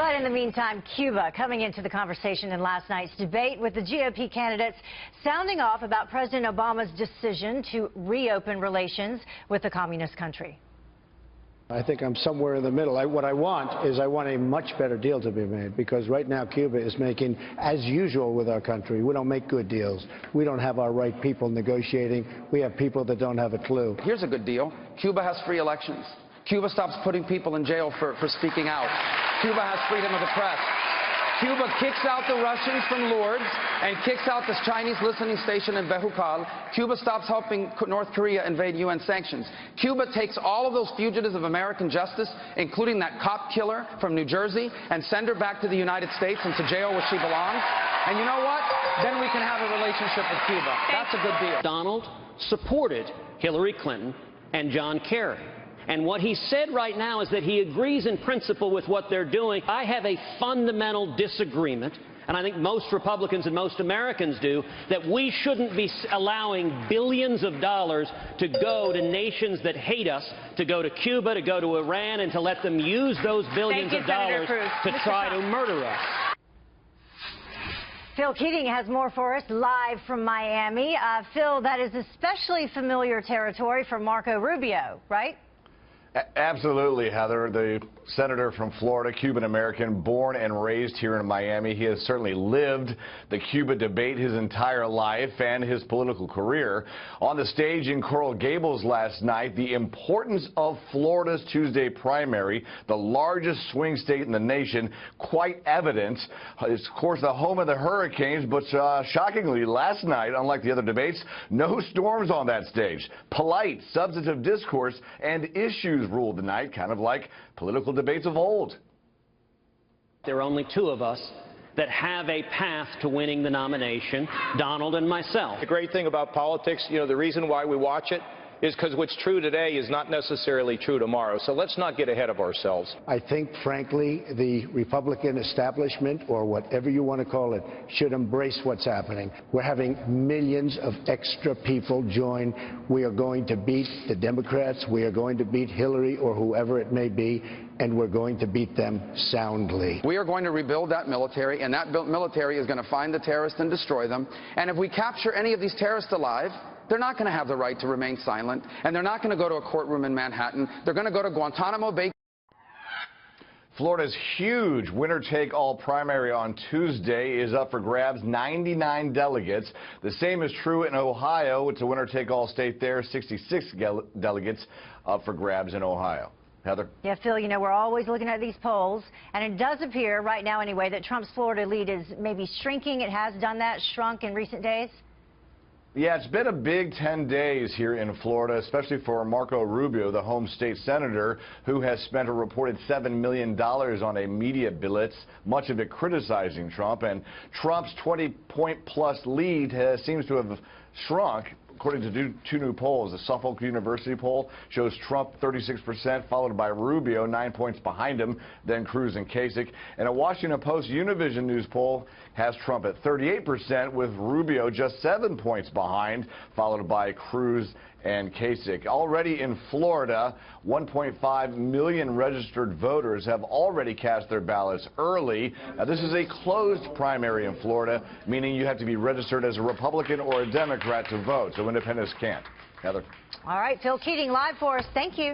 But in the meantime, Cuba coming into the conversation in last night's debate with the GOP candidates sounding off about President Obama's decision to reopen relations with the communist country. I think I'm somewhere in the middle. What I want is a much better deal to be made, because right now Cuba is making, as usual with our country, we don't make good deals. We don't have our right people negotiating. We have people that don't have a clue. Here's a good deal. Cuba has free elections. Cuba stops putting people in jail for speaking out. Cuba has freedom of the press. Cuba kicks out the Russians from Lourdes and kicks out this Chinese listening station in Bejucal. Cuba stops helping North Korea invade UN sanctions. Cuba takes all of those fugitives of American justice, including that cop killer from New Jersey, and send her back to the United States and to jail where she belongs. And you know what? Then we can have a relationship with Cuba. That's a good deal. Donald supported Hillary Clinton and John Kerry. And what he said right now is that he agrees in principle with what they're doing. I have a fundamental disagreement, and I think most Republicans and most Americans do, that we shouldn't be allowing billions of dollars to go to nations that hate us, to go to Cuba, to go to Iran, and to let them use those billions of dollars to try to murder us. Phil Keating has more for us live from Miami. Phil, that is especially familiar territory for Marco Rubio, right? Absolutely, Heather. The senator from Florida, Cuban-American, born and raised here in Miami. He has certainly lived the Cuba debate his entire life and his political career. On the stage in Coral Gables last night, the importance of Florida's Tuesday primary, the largest swing state in the nation, quite evident. It's, of course, the home of the Hurricanes, but shockingly, last night, unlike the other debates, no storms on that stage. Polite, substantive discourse and issues ruled the night, kind of like political debates of old. There are only two of us that have a path to winning the nomination, Donald and myself. The great thing about politics, you know, the reason why we watch it is because what's true today is not necessarily true tomorrow. So let's not get ahead of ourselves. I think, frankly, the Republican establishment, or whatever you want to call it, should embrace what's happening. We're having millions of extra people join. We are going to beat the Democrats. We are going to beat Hillary or whoever it may be, and we're going to beat them soundly. We are going to rebuild that military, and that military is going to find the terrorists and destroy them. And if we capture any of these terrorists alive, they're not going to have the right to remain silent, and they're not going to go to a courtroom in Manhattan. They're going to go to Guantanamo Bay. Florida's huge winner-take-all primary on Tuesday is up for grabs, 99 delegates. The same is true in Ohio. It's a winner-take-all state there, 66 delegates up for grabs in Ohio. Heather? Yeah, Phil, you know, we're always looking at these polls, and it does appear right now anyway that Trump's Florida lead is maybe shrinking. It has done that, shrunk in recent days. Yeah, it's been a big 10 days here in Florida, especially for Marco Rubio, the home state senator, who has spent a reported $7 million on a media blitz, much of it criticizing Trump. And Trump's 20-point-plus lead seems to have shrunk. According to two new polls, the Suffolk University poll shows Trump 36%, followed by Rubio 9 points behind him, then Cruz and Kasich. And a Washington Post Univision News poll has Trump at 38%, with Rubio just 7 points behind, followed by Cruz and Kasich. Already in Florida, 1.5 million registered voters have already cast their ballots early. Now, this is a closed primary in Florida, meaning you have to be registered as a Republican or a Democrat to vote, so independents can't. Heather? All right, Phil Keating live for us. Thank you.